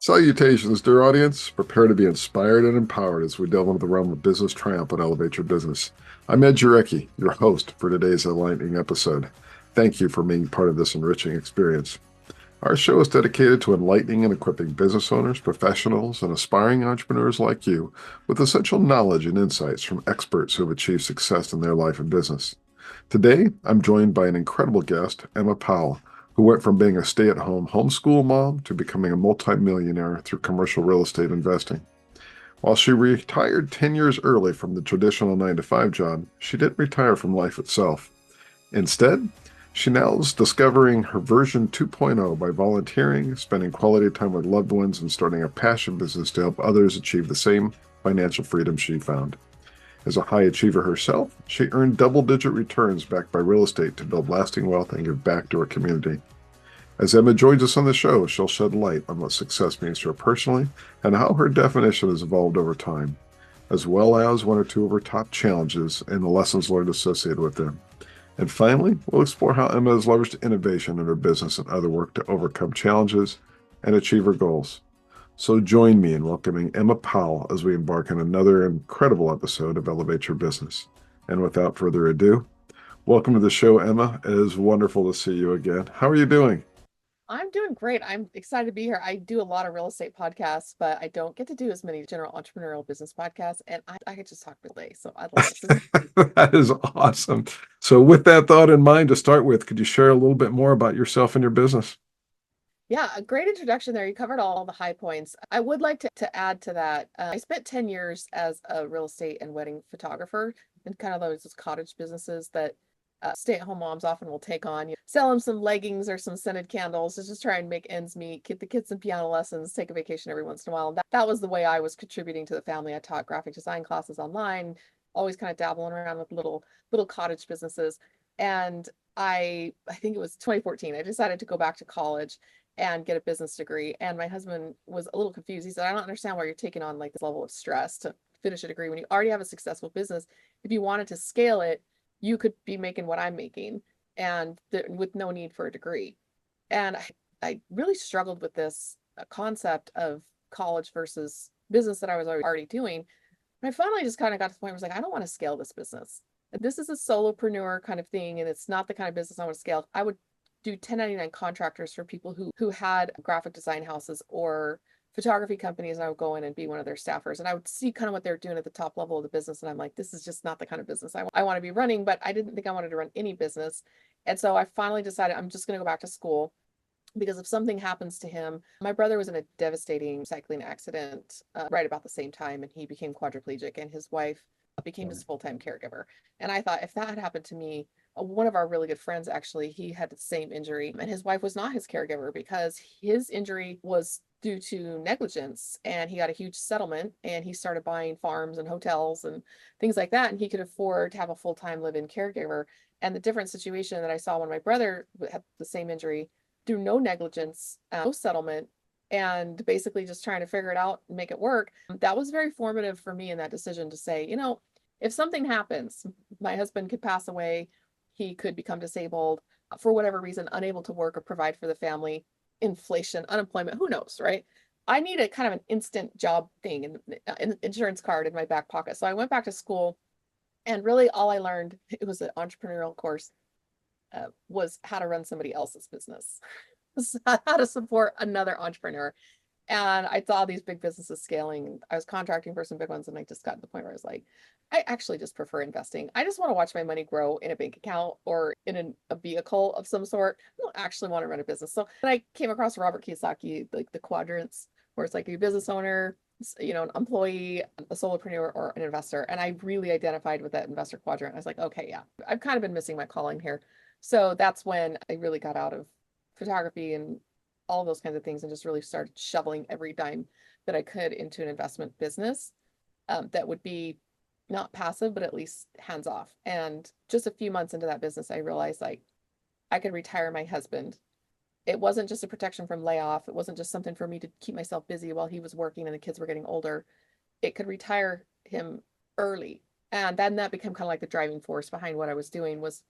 Salutations, dear audience. Prepare to be inspired and empowered as we delve into the realm of business triumph and elevate your business. I'm Ed Jarecki, your host for today's enlightening episode. Thank you for being part of this enriching experience. Our show is dedicated to enlightening and equipping business owners, professionals, and aspiring entrepreneurs like you with essential knowledge and insights from experts who have achieved success in their life and business. Today, I'm joined by an incredible guest, Emma Powell, who went from being a stay-at-home homeschool mom to becoming a multimillionaire through commercial real estate investing. While she retired 10 years early from the traditional 9-to-5 job, she didn't retire from life itself. Instead, she now is discovering her version 2.0 by volunteering, spending quality time with loved ones, and starting a passion business to help others achieve the same financial freedom she found. As a high achiever herself, she earned double-digit returns backed by real estate to build lasting wealth and give back to her community. As Emma joins us on the show, she'll shed light on what success means to her personally and how her definition has evolved over time, as well as one or two of her top challenges and the lessons learned associated with them. And finally, we'll explore how Emma has leveraged innovation in her business and other work to overcome challenges and achieve her goals. So join me in welcoming Emma Powell as we embark on another incredible episode of Elevate Your Business. And without further ado, welcome to the show, Emma. It is wonderful to see you again. How are you doing? I'm doing great. I'm excited to be here. I do a lot of real estate podcasts, but I don't get to do as many general entrepreneurial business podcasts. And I could just talk all day. So I love this. That is awesome. So, with that thought in mind to start with, could you share a little bit more about yourself and your business? Yeah, a great introduction there. You covered all the high points. I would like to add to that. I spent 10 years as a real estate and wedding photographer and kind of those cottage businesses that stay-at-home moms often will take on. You sell them some leggings or some scented candles to just try and make ends meet, get the kids some piano lessons, take a vacation every once in a while. And that was the way I was contributing to the family. I taught graphic design classes online, always kind of dabbling around with little cottage businesses. And I think it was 2014, I decided to go back to college and get a business degree. And my husband was a little confused. He said, I don't understand why you're taking on like this level of stress to finish a degree when you already have a successful business. If you wanted to scale it, you could be making what I'm making and with no need for a degree. And I really struggled with this concept of college versus business that I was already doing. And I finally just kind of got to the point where I was like, I don't want to scale this business. This is a solopreneur kind of thing, and it's not the kind of business I want to scale. I would do 1099 contractors for people who had graphic design houses or photography companies, and I would go in and be one of their staffers, and I would see kind of what they're doing at the top level of the business, and I'm like, this is just not the kind of business I want to be running. But I didn't think I wanted to run any business, and so I finally decided I'm just going to go back to school, because if something happens to him, my brother was in a devastating cycling accident right about the same time, and he became quadriplegic, and his wife became his full-time caregiver. And I thought, if that had happened to me, one of our really good friends, actually, he had the same injury, and his wife was not his caregiver because his injury was due to negligence, and he got a huge settlement, and he started buying farms and hotels and things like that, and he could afford to have a full-time live-in caregiver. And the different situation that I saw when my brother had the same injury, through no negligence, no settlement, and basically just trying to figure it out and make it work. That was very formative for me in that decision to say, if something happens, my husband could pass away, he could become disabled for whatever reason, unable to work or provide for the family, inflation, unemployment, who knows, right? I need a kind of an instant job thing and an insurance card in my back pocket. So I went back to school, and really all I learned, it was an entrepreneurial course, was how to run somebody else's business, how to support another entrepreneur. And I saw these big businesses scaling, and I was contracting for some big ones, and I just got to the point where I was like, I actually just prefer investing. I just want to watch my money grow in a bank account or in a vehicle of some sort. I don't actually want to run a business. So then I came across Robert Kiyosaki, like the quadrants, where it's like a business owner, an employee, a solopreneur, or an investor. And I really identified with that investor quadrant. I was like, okay, yeah, I've kind of been missing my calling here. So that's when I really got out of photography and all those kinds of things and just really started shoveling every dime that I could into an investment business that would be not passive, but at least hands off. And just a few months into that business, I realized like I could retire my husband. It wasn't just a protection from layoff. It wasn't just something for me to keep myself busy while he was working and the kids were getting older. It could retire him early. And then that became kind of like the driving force behind what I was doing was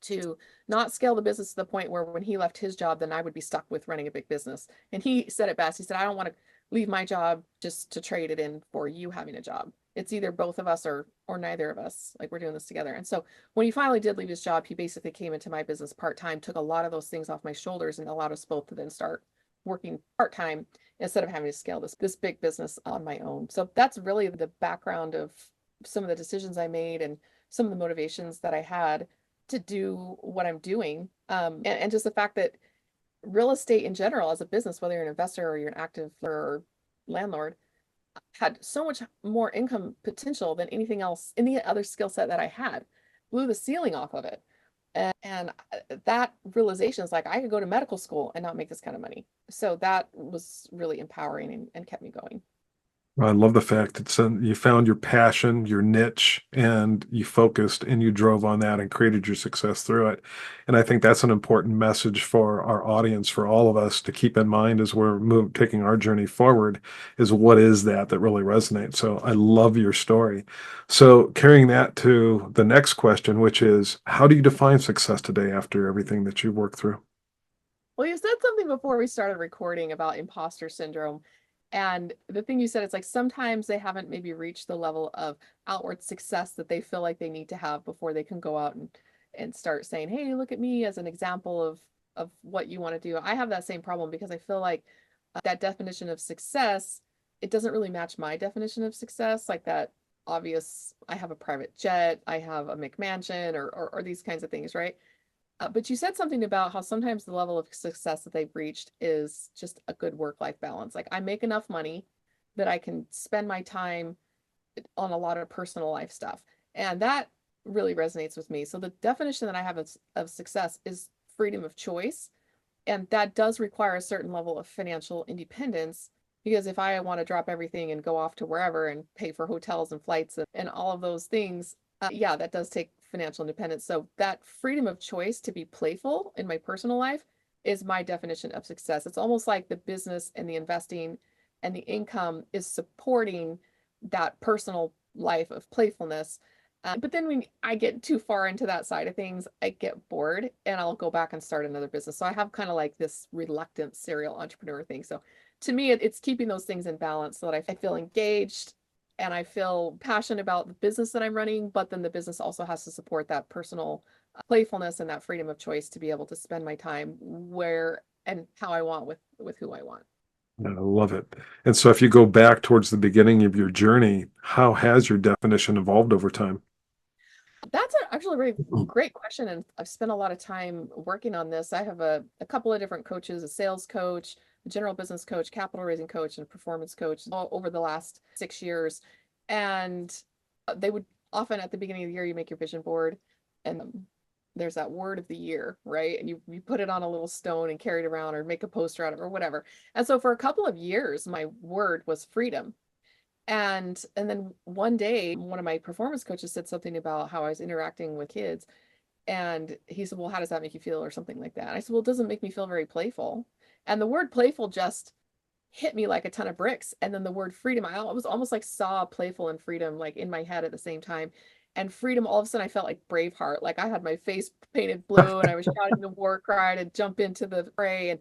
to not scale the business to the point where when he left his job, then I would be stuck with running a big business. And he said it best. He said, I don't want to leave my job just to trade it in for you having a job. It's either both of us or neither of us. Like, we're doing this together. And so when he finally did leave his job, he basically came into my business part-time, took a lot of those things off my shoulders, and allowed us both to then start working part-time instead of having to scale this big business on my own. So that's really the background of some of the decisions I made and some of the motivations that I had to do what I'm doing. And just the fact that real estate in general as a business, whether you're an investor or you're an active or landlord, had so much more income potential than anything else, any other skill set that I had. Blew the ceiling off of it. And that realization is like, I could go to medical school and not make this kind of money. So that was really empowering and kept me going. I love the fact that you found your passion, your niche, and you focused and you drove on that and created your success through it. And I think that's an important message for our audience, for all of us to keep in mind as we're taking our journey forward, is what is that really resonates. So I love your story. So carrying that to the next question, which is, how do you define success today after everything that you worked through? Well, you said something before we started recording about imposter syndrome. And the thing you said, it's like sometimes they haven't maybe reached the level of outward success that they feel like they need to have before they can go out and start saying, hey, look at me as an example of what you want to do. I have that same problem because I feel like that definition of success, it doesn't really match my definition of success, like that obvious, I have a private jet, I have a McMansion, or these kinds of things, right? But you said something about how sometimes the level of success that they've reached is just a good work-life balance. Like, I make enough money that I can spend my time on a lot of personal life stuff. And that really resonates with me. So the definition that I have of success is freedom of choice. And that does require a certain level of financial independence, because if I want to drop everything and go off to wherever and pay for hotels and flights and all of those things, yeah, that does take financial independence. So that freedom of choice to be playful in my personal life is my definition of success. It's almost like the business and the investing and the income is supporting that personal life of playfulness. But then when I get too far into that side of things, I get bored and I'll go back and start another business. So I have kind of like this reluctant serial entrepreneur thing. So to me, it's keeping those things in balance so that I feel engaged and I feel passionate about the business that I'm running, but then the business also has to support that personal playfulness and that freedom of choice to be able to spend my time where and how I want with who I want. I love it. And so if you go back towards the beginning of your journey, how has your definition evolved over time? That's actually a really great question. And I've spent a lot of time working on this. I have a couple of different coaches, a sales coach, a general business coach, capital raising coach, and performance coach all over the last 6 years. And they would often at the beginning of the year, you make your vision board and there's that word of the year, right? And you put it on a little stone and carry it around or make a poster out of it or whatever. And so for a couple of years, my word was freedom. And then one day, one of my performance coaches said something about how I was interacting with kids. And he said, well, how does that make you feel? Or something like that. And I said, well, it doesn't make me feel very playful. And the word playful just hit me like a ton of bricks. And then the word freedom, I was almost like saw playful and freedom like in my head at the same time. And freedom, all of a sudden I felt like Braveheart. Like I had my face painted blue and I was shouting the war cry to jump into the fray and,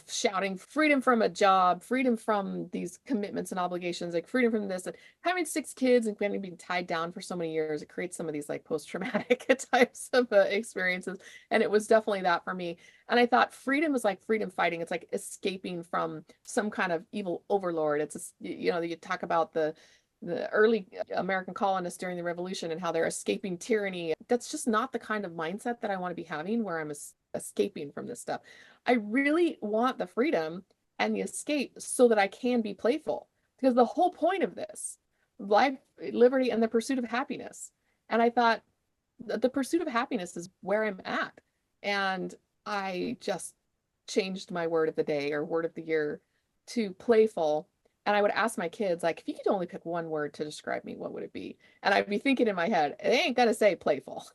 shouting freedom from a job, freedom from these commitments and obligations, like freedom from this. And having 6 kids and being tied down for so many years, it creates some of these like post-traumatic types of experiences. And it was definitely that for me. And I thought freedom is like freedom fighting. It's like escaping from some kind of evil overlord. It's, you talk about the early American colonists during the Revolution and how they're escaping tyranny. That's just not the kind of mindset that I want to be having where I'm escaping from this stuff. I really want the freedom and the escape so that I can be playful, because the whole point of this, life, liberty, and the pursuit of happiness. And I thought the pursuit of happiness is where I'm at. And I just changed my word of the day or word of the year to playful. And I would ask my kids, like, if you could only pick one word to describe me, what would it be? And I'd be thinking in my head, they ain't gonna say playful.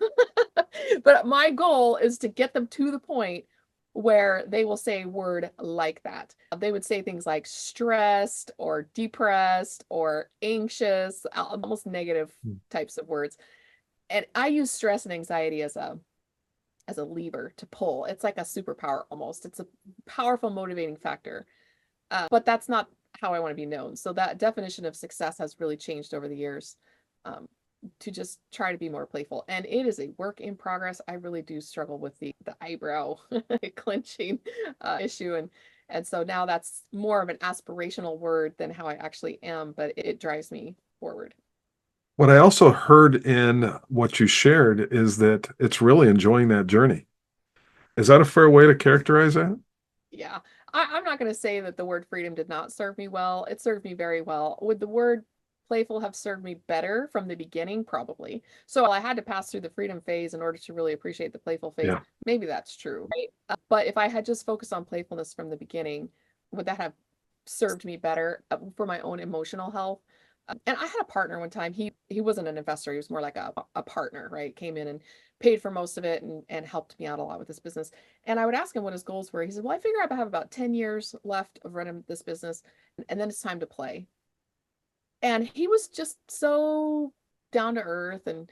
But my goal is to get them to the point where they will say a word like that. They would say things like stressed or depressed or anxious, almost negative types of words. And I use stress and anxiety as as a lever to pull. It's like a superpower almost. It's a powerful motivating factor. But that's not how I want to be known. So that definition of success has really changed over the years, to just try to be more playful. And it is a work in progress. I really do struggle with the eyebrow clenching issue. And so now that's more of an aspirational word than how I actually am, but it drives me forward. What I also heard in what you shared is that it's really enjoying that journey. Is that a fair way to characterize that? Yeah. I'm not going to say that the word freedom did not serve me well. It served me very well. Would the word playful have served me better from the beginning? Probably. So I had to pass through the freedom phase in order to really appreciate the playful phase. Yeah. Maybe that's true. Right? But if I had just focused on playfulness from the beginning, would that have served me better for my own emotional health? And I had a partner one time. He wasn't an investor. He was more like a partner, right? Came in and paid for most of it and helped me out a lot with this business. And I would ask him what his goals were. He said, "Well, I figure I have about 10 years left of running this business, and then it's time to play." And he was just so down to earth and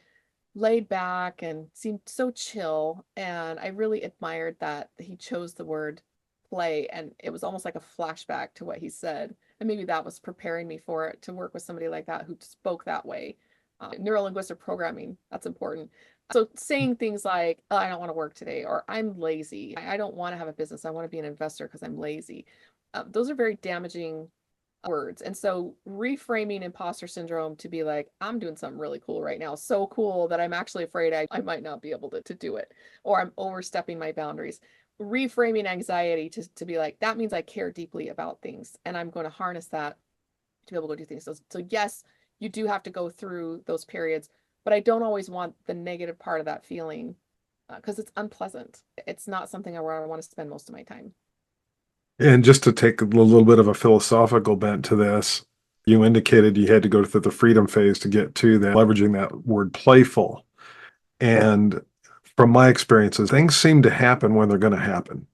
laid back and seemed so chill. And I really admired that he chose the word play. And it was almost like a flashback to what he said. And maybe that was preparing me for it, to work with somebody like that who spoke that way. Neurolinguistic programming, that's important. So saying things like, "Oh, I don't want to work today," or "I'm lazy. I don't want to have a business. I want to be an investor because I'm lazy." Those are very damaging words. And so reframing imposter syndrome to be like, "I'm doing something really cool right now. So cool that I'm actually afraid I might not be able to do it, or I'm overstepping my boundaries." Reframing anxiety to be like, "That means I care deeply about things and I'm going to harness that to be able to do things." So yes, you do have to go through those periods, but I don't always want the negative part of that feeling, because it's unpleasant. It's not something I want to spend most of my time. And just to take a little bit of a philosophical bent to this, you indicated you had to go through the freedom phase to get to that, leveraging that word playful. And from my experiences, things seem to happen when they're going to happen.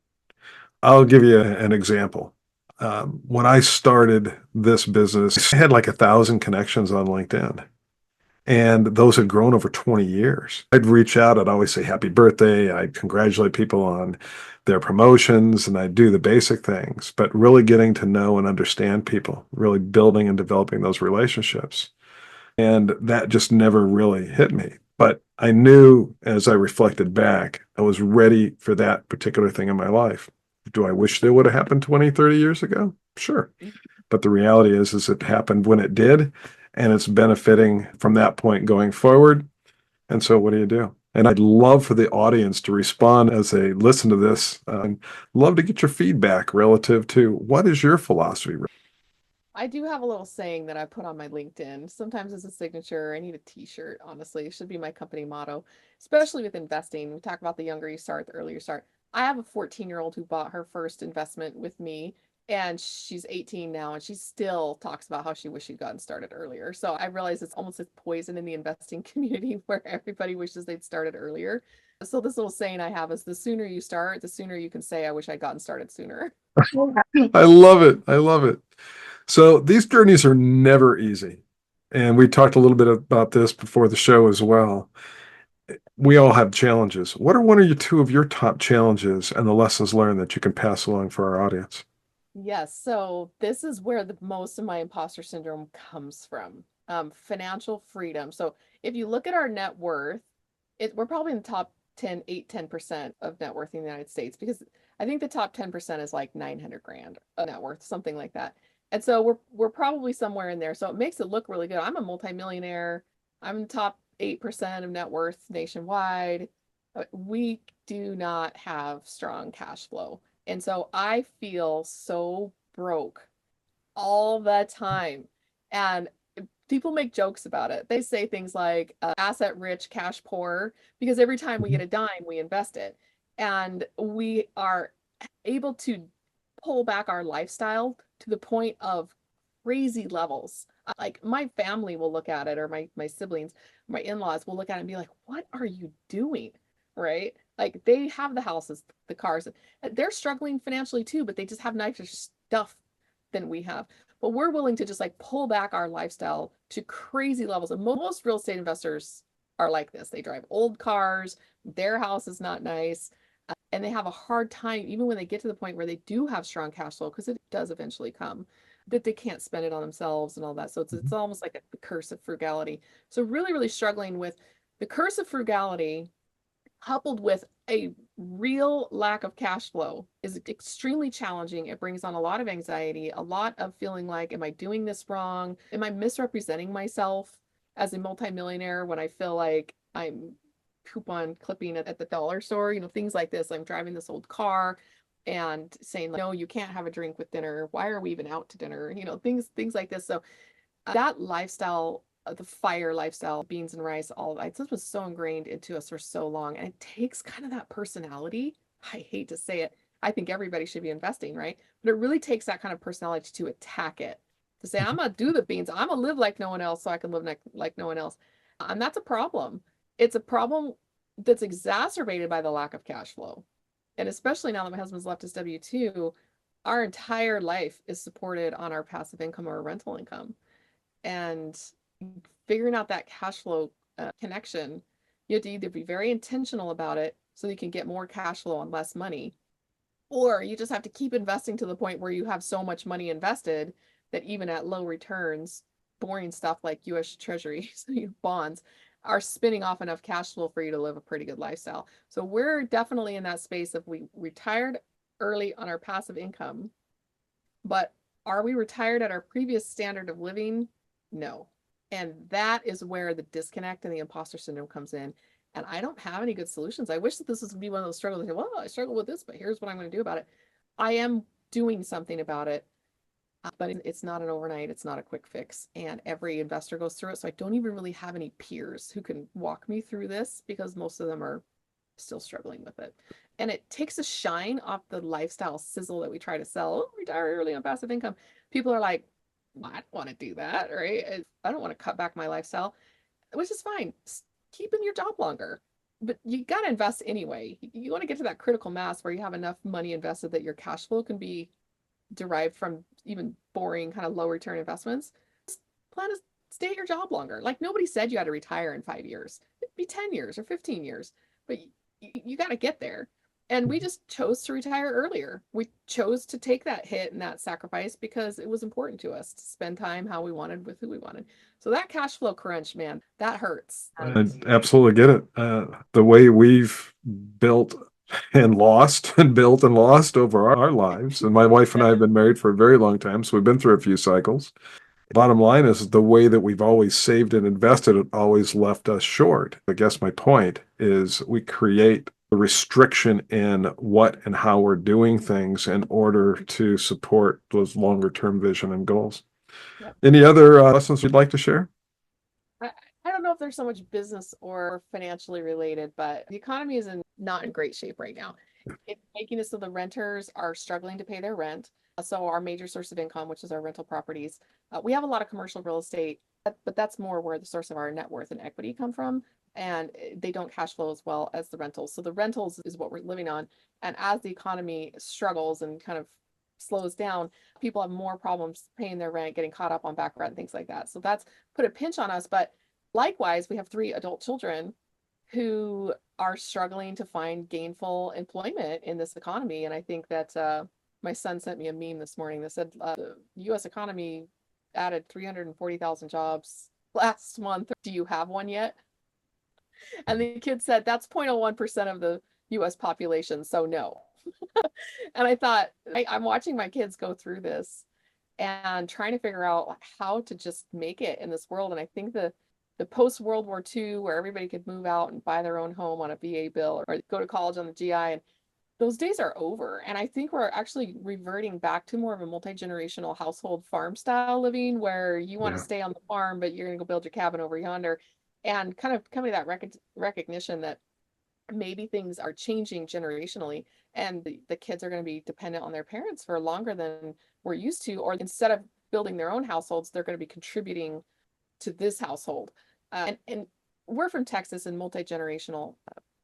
I'll give you an example. When I started this business, I had like 1,000 connections on LinkedIn. And those had grown over 20 years. I'd reach out, I'd always say happy birthday, I'd congratulate people on their promotions, and I'd do the basic things, but really getting to know and understand people, really building and developing those relationships. And that just never really hit me. But I knew as I reflected back, I was ready for that particular thing in my life. Do I wish that would have happened 20, 30 years ago? Sure. But the reality is it happened when it did, and it's benefiting from that point going forward. And so what do you do? And I'd love for the audience to respond as they listen to this. Love to get your feedback relative to what is your philosophy? I do have a little saying that I put on my LinkedIn. Sometimes it's a signature. I need a t-shirt, honestly. It should be my company motto, especially with investing. We talk about the younger you start, the earlier you start. I have a 14-year-old who bought her first investment with me, and she's 18 now, and she still talks about how she wished she'd gotten started earlier. So I realize it's almost a poison in the investing community where everybody wishes they'd started earlier. So this little saying I have is, the sooner you start, the sooner you can say, "I wish I'd gotten started sooner." I love it. I love it. So these journeys are never easy. And we talked a little bit about this before the show as well. We all have challenges. What are one or two of your top challenges and the lessons learned that you can pass along for our audience? Yes, so this is where the most of my imposter syndrome comes from. Financial freedom. So if you look at our net worth, we're probably in the top 10% of net worth in the United States, because I think the top 10% is like 900 grand of net worth, something like that. And so we're probably somewhere in there. So it makes it look really good. I'm a multimillionaire. I'm the top 8% of net worth nationwide. We do not have strong cash flow. And so I feel so broke all the time. And people make jokes about it. They say things like, asset rich, cash poor, because every time we get a dime, we invest it. And we are able to pull back our lifestyle to the point of crazy levels. Like my family will look at it, or my siblings, my in-laws will look at it and be like, "What are you doing?" Right? Like they have the houses, the cars. They're struggling financially too, but they just have nicer stuff than we have. But we're willing to just like pull back our lifestyle to crazy levels. And most real estate investors are like this. They drive old cars, their house is not nice, and they have a hard time, even when they get to the point where they do have strong cash flow, because it does eventually come, that they can't spend it on themselves and all that. So it's almost like a curse of frugality. So really, really struggling with the curse of frugality coupled with a real lack of cash flow is extremely challenging. It brings on a lot of anxiety, a lot of feeling like, am I doing this wrong? Am I misrepresenting myself as a multimillionaire when I feel like I'm coupon clipping at the dollar store? Things like this. I'm driving this old car and saying, like, no, you can't have a drink with dinner. Why are we even out to dinner? Things like this. So that lifestyle, the fire lifestyle, beans and rice, all that, this was so ingrained into us for so long. And it takes kind of that personality. I hate to say it. I think everybody should be investing, right? But it really takes that kind of personality to attack it, to say, I'm going to do the beans. I'm going to live like no one else so I can live like no one else. And that's a problem. It's a problem that's exacerbated by the lack of cash flow. And especially now that my husband's left his W-2, our entire life is supported on our passive income or rental income. And figuring out that cash flow connection, you have to either be very intentional about it so you can get more cash flow on less money, or you just have to keep investing to the point where you have so much money invested that even at low returns, boring stuff like US Treasuries, bonds, are spinning off enough cash flow for you to live a pretty good lifestyle. So we're definitely in that space of, we retired early on our passive income, but are we retired at our previous standard of living? No. And that is where the disconnect and the imposter syndrome comes in. And I don't have any good solutions. I wish that this would be one of those struggles. Well, I struggle with this, but here's what I'm going to do about it. I am doing something about it, but it's not an overnight. It's not a quick fix. And every investor goes through it. So I don't even really have any peers who can walk me through this, because most of them are still struggling with it. And it takes a shine off the lifestyle sizzle that we try to sell. Oh, retire early on passive income. People are like, I don't want to do that, right? I don't want to cut back my lifestyle, which is fine. Keep in your job longer, but you got to invest anyway. You want to get to that critical mass where you have enough money invested that your cash flow can be derived from even boring kind of low return investments. Just plan to stay at your job longer. Like, nobody said you had to retire in 5 years. It'd be 10 years or 15 years, but you got to get there. And we just chose to retire earlier. We chose to take that hit and that sacrifice because it was important to us to spend time how we wanted with who we wanted. So that cash flow crunch, man, that hurts. I absolutely get it. The way we've built and lost and built and lost over our lives. And my wife and I have been married for a very long time, so we've been through a few cycles. Bottom line is, the way that we've always saved and invested, it always left us short. I guess my point is, we create a restriction in what and how we're doing things in order to support those longer term vision and goals. Yep. Any other lessons you'd like to share? I don't know if there's so much business or financially related, but the economy is not in great shape right now. It's making it so the renters are struggling to pay their rent. So our major source of income, which is our rental properties, we have a lot of commercial real estate, but that's more where the source of our net worth and equity come from. And they don't cash flow as well as the rentals. So the rentals is what we're living on. And as the economy struggles and kind of slows down, people have more problems paying their rent, getting caught up on back rent, things like that. So that's put a pinch on us. But likewise, we have 3 adult children who are struggling to find gainful employment in this economy. And I think that my son sent me a meme this morning that said the US economy added 340,000 jobs last month. Do you have one yet? And the kid said that's 0.01% of the US population. So no. And I thought, I'm watching my kids go through this and trying to figure out how to just make it in this world. And I think the post World War II, where everybody could move out and buy their own home on a VA bill or go to college on the GI, and those days are over. And I think we're actually reverting back to more of a multi-generational household farm style living, where you want to stay on the farm, but you're going to go build your cabin over yonder, and kind of coming to that recognition that maybe things are changing generationally, and the kids are going to be dependent on their parents for longer than we're used to, or instead of building their own households, they're going to be contributing to this household. And we're from Texas, and multi-generational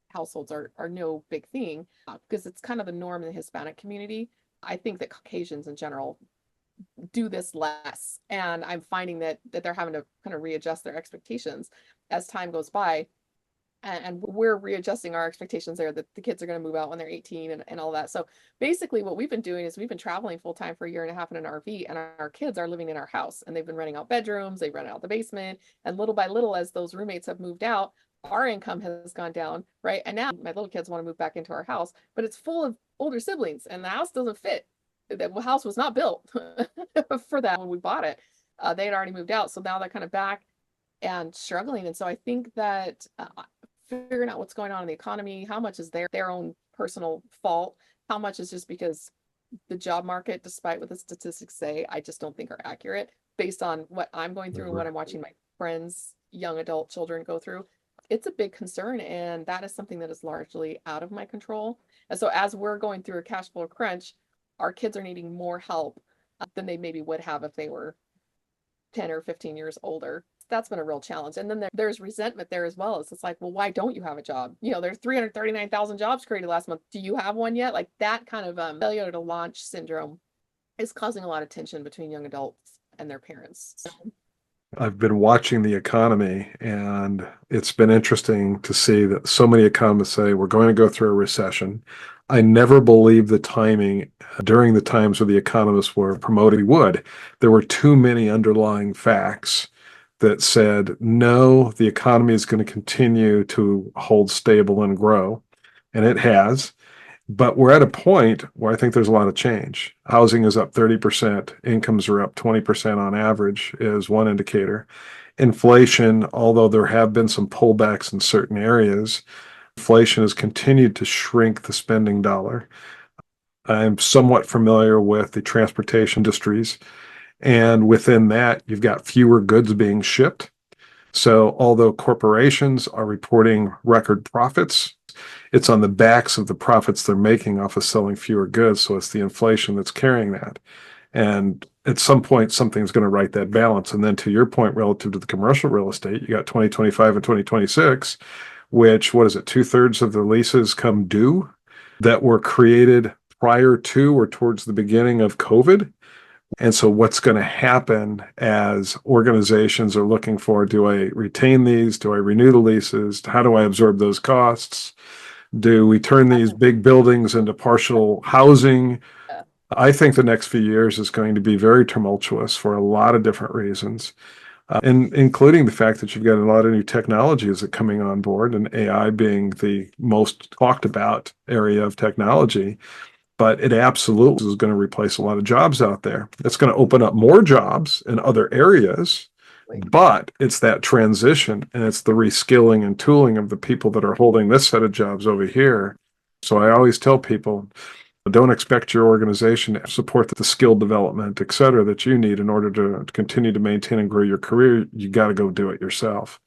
households are no big thing, because it's kind of the norm in the Hispanic community. I think that Caucasians in general do this less, and I'm finding that they're having to kind of readjust their expectations as time goes by. and we're readjusting our expectations there that the kids are going to move out when they're 18 and all that. So basically what we've been doing is we've been traveling full time for a year and a half in an RV, and our kids are living in our house, and they've been renting out bedrooms, they rent out the basement, and little by little, as those roommates have moved out, our income has gone down, right? And now my little kids want to move back into our house, but it's full of older siblings, and the house doesn't fit. The house was not built for that when we bought it. They had already moved out, so now they're kind of back and struggling. And so I think that figuring out what's going on in the economy, how much is their own personal fault, how much is just because the job market, despite what the statistics say, I just don't think are accurate based on what I'm going through and what I'm watching my friends, young adult children go through. It's a big concern, and that is something that is largely out of my control. And so as we're going through a cash flow crunch, our kids are needing more help than they maybe would have if they were 10 or 15 years older. That's been a real challenge. And then there's resentment there as well. It's like, well, why don't you have a job? There's 339,000 jobs created last month. Do you have one yet? Like that kind of failure to launch syndrome is causing a lot of tension between young adults and their parents. So, I've been watching the economy, and it's been interesting to see that so many economists say we're going to go through a recession. I never believed the timing during the times where the economists were promoting we would. There were too many underlying facts that said, no, the economy is going to continue to hold stable and grow. And it has. But we're at a point where I think there's a lot of change. Housing is up 30%, incomes are up 20% on average, is one indicator. Inflation, although there have been some pullbacks in certain areas, inflation has continued to shrink the spending dollar. I'm somewhat familiar with the transportation industries, and within that, you've got fewer goods being shipped. So, although corporations are reporting record profits, it's on the backs of the profits they're making off of selling fewer goods. So it's the inflation that's carrying that. And at some point, something's going to right that balance. And then to your point, relative to the commercial real estate, you got 2025 and 2026, which, what is it, 2/3 of the leases come due that were created prior to or towards the beginning of COVID. And so what's going to happen as organizations are looking for, do I retain these? Do I renew the leases? How do I absorb those costs? Do we turn these big buildings into partial housing? I think the next few years is going to be very tumultuous for a lot of different reasons, and including the fact that you've got a lot of new technologies that are coming on board, and AI being the most talked about area of technology. But it absolutely is going to replace a lot of jobs out there. It's going to open up more jobs in other areas, but it's that transition, and it's the reskilling and tooling of the people that are holding this set of jobs over here. So I always tell people, don't expect your organization to support the skill development, et cetera, that you need in order to continue to maintain and grow your career. You got to go do it yourself.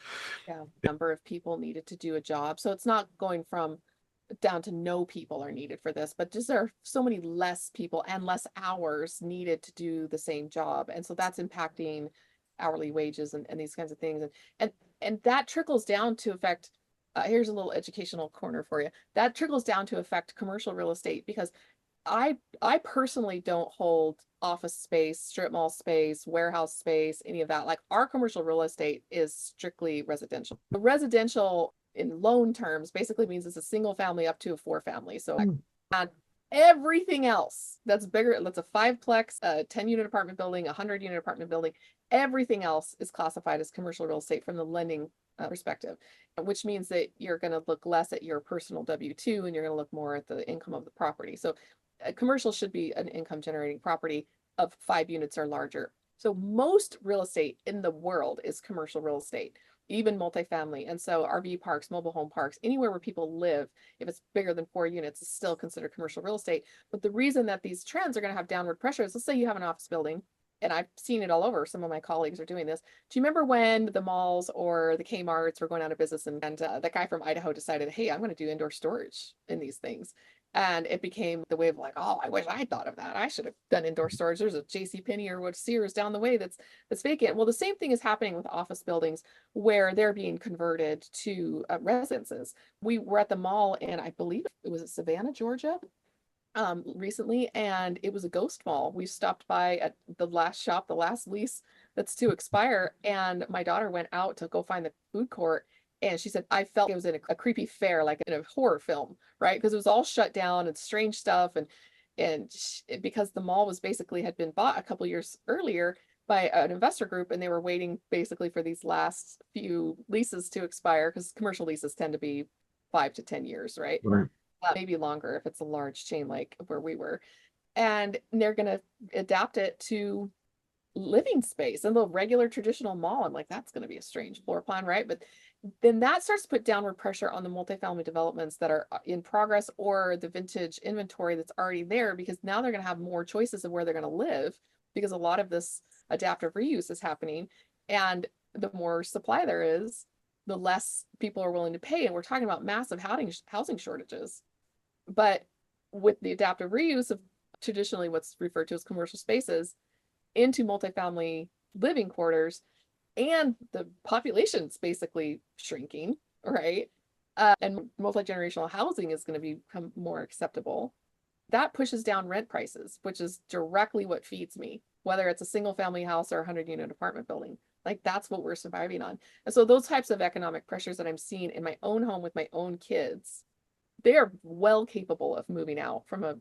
yeah, number of people needed to do a job. So it's not going from down to no people are needed for this, but just there are so many less people and less hours needed to do the same job. And so that's impacting hourly wages and these kinds of things. And that trickles down to affect, here's a little educational corner for you. That trickles down to affect commercial real estate, because I personally don't hold office space, strip mall space, warehouse space, any of that. Like our commercial real estate is strictly residential. The residential in loan terms basically means it's a single family up to a 4-family. So and everything else that's bigger, that's a 5-plex, a 10-unit apartment building, a 100-unit apartment building, everything else is classified as commercial real estate from the lending perspective, which means that you're going to look less at your personal W-2 and you're going to look more at the income of the property. So commercial should be an income generating property of 5 units or larger. So most real estate in the world is commercial real estate, even multifamily. And so RV parks, mobile home parks, anywhere where people live, if it's bigger than 4 units, is still considered commercial real estate. But the reason that these trends are going to have downward pressure is, let's say you have an office building, and I've seen it all over. Some of my colleagues are doing this. Do you remember when the malls or the Kmarts were going out of business, and that guy from Idaho decided, hey, I'm going to do indoor storage in these things? And it became the way of like, oh, I wish I had thought of that. I should have done indoor storage. There's a JCPenney or what Sears down the way that's vacant. Well, the same thing is happening with office buildings where they're being converted to residences. We were at the mall, and I believe it was Savannah, Georgia, recently, and it was a ghost mall. We stopped by at the last shop, the last lease that's to expire, and my daughter went out to go find the food court, And she said, I felt it was in a creepy fair, like in a horror film, right? Because it was all shut down and strange stuff. Because the mall was basically had been bought a couple years earlier by an investor group, and they were waiting basically for these last few leases to expire, because commercial leases tend to be 5 to 10 years, right? Right. Maybe longer if it's a large chain like where we were. And they're going to adapt it to living space and the regular traditional mall. I'm like, that's going to be a strange floor plan, right? But then that starts to put downward pressure on the multifamily developments that are in progress, or the vintage inventory that's already there, because now they're going to have more choices of where they're going to live, because a lot of this adaptive reuse is happening. And the more supply there is, the less people are willing to pay. And we're talking about massive housing shortages. But with the adaptive reuse of traditionally what's referred to as commercial spaces into multifamily living quarters, and the population's basically shrinking, right? And multi-generational housing is going to become more acceptable. That pushes down rent prices, which is directly what feeds me, whether it's a single family house or a 100-unit apartment building. Like, that's what we're surviving on. And so those types of economic pressures that I'm seeing in my own home with my own kids, they are well capable of moving out from a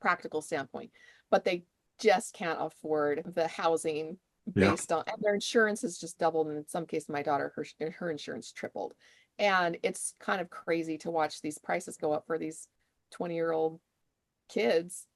practical standpoint, but they just can't afford the housing Yeah. based on, and their insurance has just doubled. And in some cases, my daughter, her insurance tripled. And it's kind of crazy to watch these prices go up for these 20-year-old kids,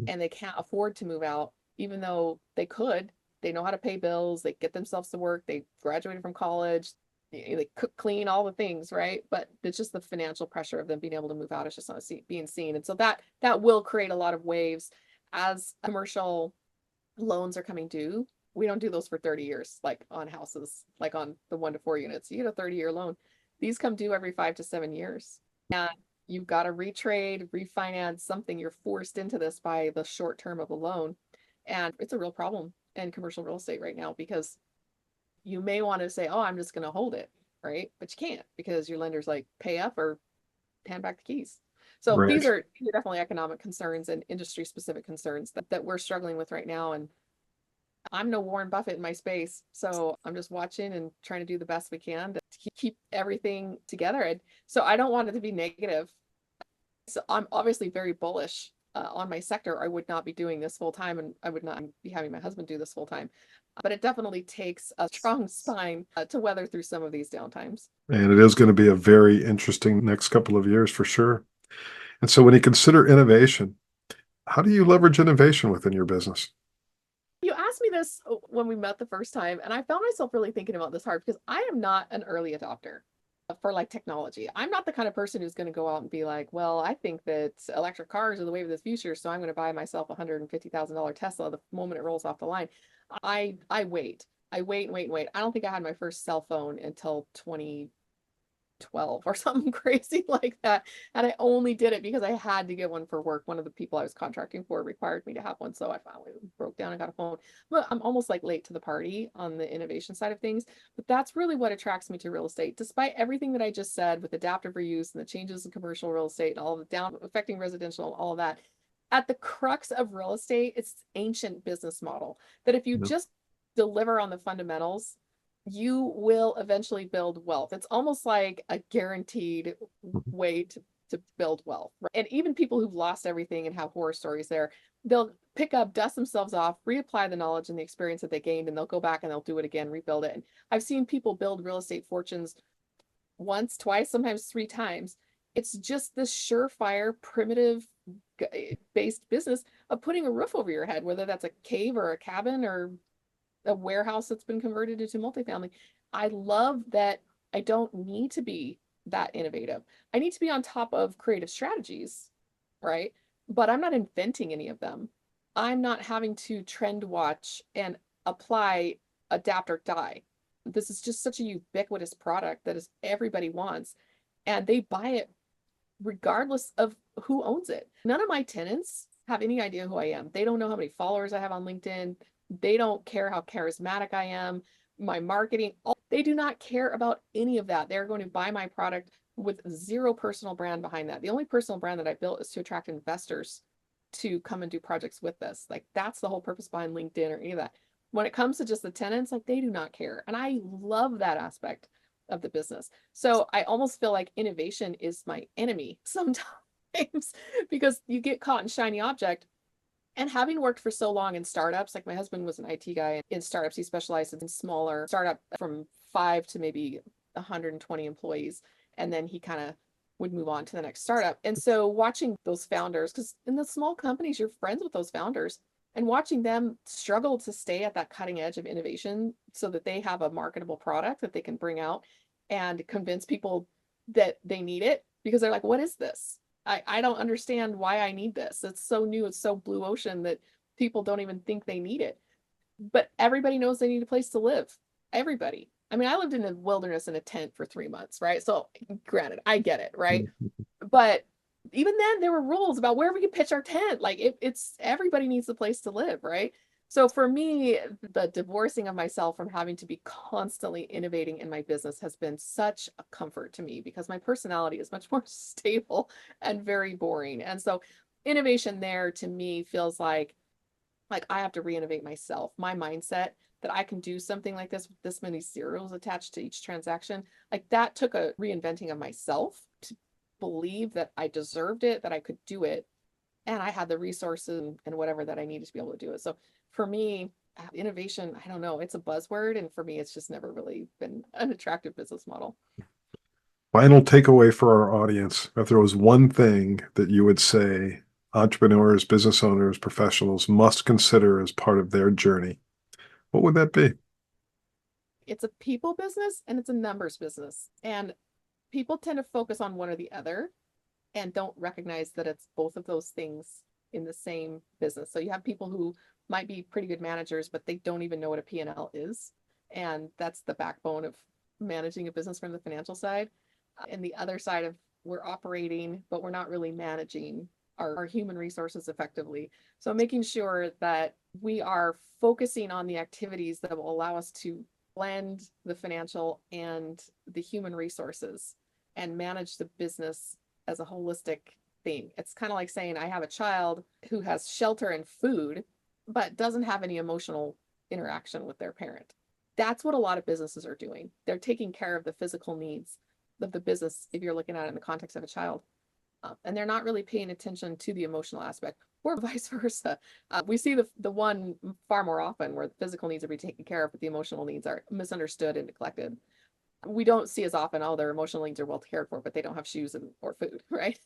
and they can't afford to move out, even though they could. They know how to pay bills, they get themselves to work, they graduated from college, they cook, clean, all the things, right? But it's just the financial pressure of them being able to move out is just not being seen. And so that will create a lot of waves as commercial loans are coming due. We don't do those for 30 years, like on houses, like on the 1 to 4 units. You get a 30-year loan. These come due every 5 to 7 years. And you've got to retrade, refinance something. You're forced into this by the short term of a loan. And it's a real problem in commercial real estate right now, because you may want to say, oh, I'm just going to hold it, right? But you can't, because your lender's like, pay up or hand back the keys. So Right. these are definitely economic concerns and industry specific concerns that we're struggling with right now. And I'm no Warren Buffett in my space, so I'm just watching and trying to do the best we can to keep everything together. And so I don't want it to be negative. So I'm obviously very bullish on my sector. I would not be doing this full time, and I would not be having my husband do this full time. But it definitely takes a strong spine to weather through some of these downtimes. And it is going to be a very interesting next couple of years for sure. And so when you consider innovation, how do you leverage innovation within your business? You asked me this when we met the first time, and I found myself really thinking about this hard, because I am not an early adopter for like technology. I'm not the kind of person who's going to go out and be like, well, I think that electric cars are the wave of the future, so I'm going to buy myself a $150,000 Tesla the moment it rolls off the line. I wait. I wait and wait and wait. I don't think I had my first cell phone until 2012 or something crazy like that. And I only did it because I had to get one for work. One of the people I was contracting for required me to have one. So I finally broke down and got a phone. But I'm almost like late to the party on the innovation side of things. But that's really what attracts me to real estate. Despite everything that I just said with adaptive reuse and the changes in commercial real estate and all of the down affecting residential, all of that, at the crux of real estate, it's ancient business model that if you Yeah. just deliver on the fundamentals, you will eventually build wealth. It's almost like a guaranteed way to build wealth. Right? And even people who've lost everything and have horror stories there, they'll pick up, dust themselves off, reapply the knowledge and the experience that they gained, and they'll go back and they'll do it again, rebuild it. And I've seen people build real estate fortunes once, twice, sometimes 3 times. It's just this surefire, primitive based business of putting a roof over your head, whether that's a cave or a cabin or a warehouse that's been converted into multifamily. I love that I don't need to be that innovative. I need to be on top of creative strategies, right? But I'm not inventing any of them. I'm not having to trend watch and apply, adapt or die. This is just such a ubiquitous product that is everybody wants, and they buy it regardless of who owns it. None of my tenants have any idea who I am. They don't know how many followers I have on LinkedIn. They don't care how charismatic I am, my marketing. They do not care about any of that. They're going to buy my product with zero personal brand behind that. The only personal brand that I built is to attract investors to come and do projects with this. Like, that's the whole purpose behind LinkedIn or any of that. When it comes to just the tenants, like, they do not care. And I love that aspect of the business. So I almost feel like innovation is my enemy sometimes because you get caught in shiny object. And having worked for so long in startups, like my husband was an IT guy in startups, he specialized in smaller startup from 5 to maybe 120 employees. And then he kind of would move on to the next startup. And so watching those founders, because in the small companies, you're friends with those founders, and watching them struggle to stay at that cutting edge of innovation so that they have a marketable product that they can bring out and convince people that they need it, because they're like, what is this? I don't understand why I need this. It's so new, it's so blue ocean that people don't even think they need it. But everybody knows they need a place to live. Everybody. I mean, I lived in the wilderness in a tent for 3 months, right? So granted, I get it, right? But even then there were rules about where we could pitch our tent. Like it's everybody needs a place to live, right? So for me, the divorcing of myself from having to be constantly innovating in my business has been such a comfort to me because my personality is much more stable and very boring. And so innovation there to me feels like I have to reinnovate myself, my mindset that I can do something like this with this many zeros attached to each transaction. Like that took a reinventing of myself to believe that I deserved it, that I could do it, and I had the resources and whatever that I needed to be able to do it. So for me, innovation, I don't know, it's a buzzword. And for me, it's just never really been an attractive business model. Final takeaway for our audience. If there was one thing that you would say entrepreneurs, business owners, professionals must consider as part of their journey, what would that be? It's a people business and it's a numbers business. And people tend to focus on one or the other and don't recognize that it's both of those things in the same business. So you have people who might be pretty good managers, but they don't even know what a P&L is. And that's the backbone of managing a business from the financial side. And the other side of we're operating, but we're not really managing our human resources effectively. So making sure that we are focusing on the activities that will allow us to blend the financial and the human resources and manage the business as a holistic thing. It's kind of like saying I have a child who has shelter and food, but doesn't have any emotional interaction with their parent. That's what a lot of businesses are doing. They're taking care of the physical needs of the business if you're looking at it in the context of a child. And they're not really paying attention to the emotional aspect, or vice versa. We see the one far more often where the physical needs are being taken care of, but the emotional needs are misunderstood and neglected. We don't see as often, oh, their emotional needs are well cared for, but they don't have shoes or food, right?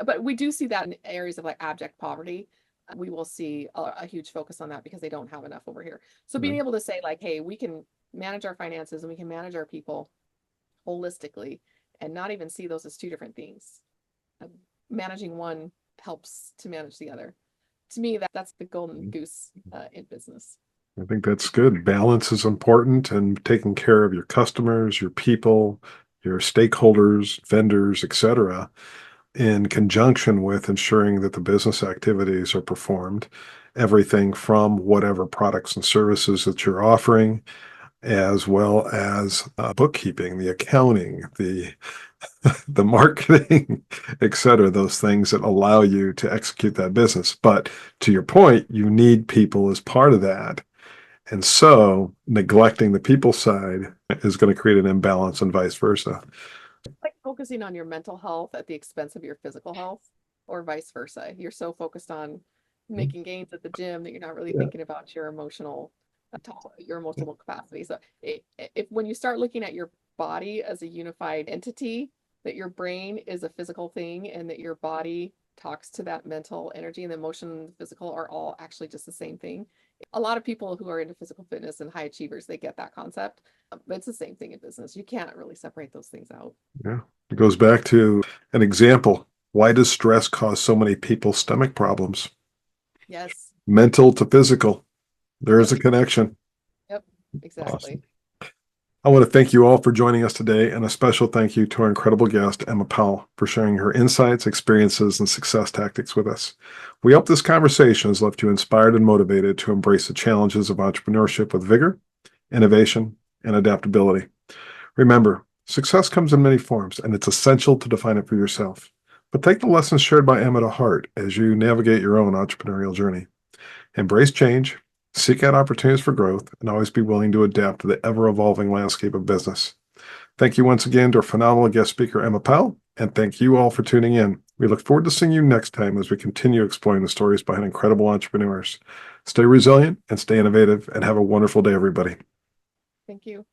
But we do see that in areas of like abject poverty. We will see a huge focus on that because they don't have enough over here. So being able to say like, hey, we can manage our finances and we can manage our people holistically and not even see those as two different things. Managing one helps to manage the other. To me, that's the golden goose in business. I think that's good. Balance is important, and taking care of your customers, your people, your stakeholders, vendors, etc., in conjunction with ensuring that the business activities are performed, everything from whatever products and services that you're offering, as well as bookkeeping, the accounting, the marketing, et cetera, those things that allow you to execute that business. But to your point, you need people as part of that. And so neglecting the people side is going to create an imbalance and vice versa. Like focusing on your mental health at the expense of your physical health, or vice versa. You're so focused on making gains at the gym that you're not really Yeah. thinking about your emotional capacity. So if when you start looking at your body as a unified entity, that your brain is a physical thing and that your body talks to that mental energy, and the emotion and the physical are all actually just the same thing. A lot of people who are into physical fitness and high achievers, they get that concept. But it's the same thing in business. You can't really separate those things out. Yeah. It goes back to an example. Why does stress cause so many people stomach problems? Yes. Mental to physical. There's Yep. a connection. Yep. Exactly. Awesome. I want to thank you all for joining us today, and a special thank you to our incredible guest, Emma Powell, for sharing her insights, experiences, and success tactics with us. We hope this conversation has left you inspired and motivated to embrace the challenges of entrepreneurship with vigor, innovation, and adaptability. Remember, success comes in many forms, and it's essential to define it for yourself. But take the lessons shared by Emma to heart as you navigate your own entrepreneurial journey. Embrace change, seek out opportunities for growth, and always be willing to adapt to the ever-evolving landscape of business. Thank you once again to our phenomenal guest speaker, Emma Powell, and thank you all for tuning in. We look forward to seeing you next time as we continue exploring the stories behind incredible entrepreneurs. Stay resilient and stay innovative, and have a wonderful day, everybody. Thank you.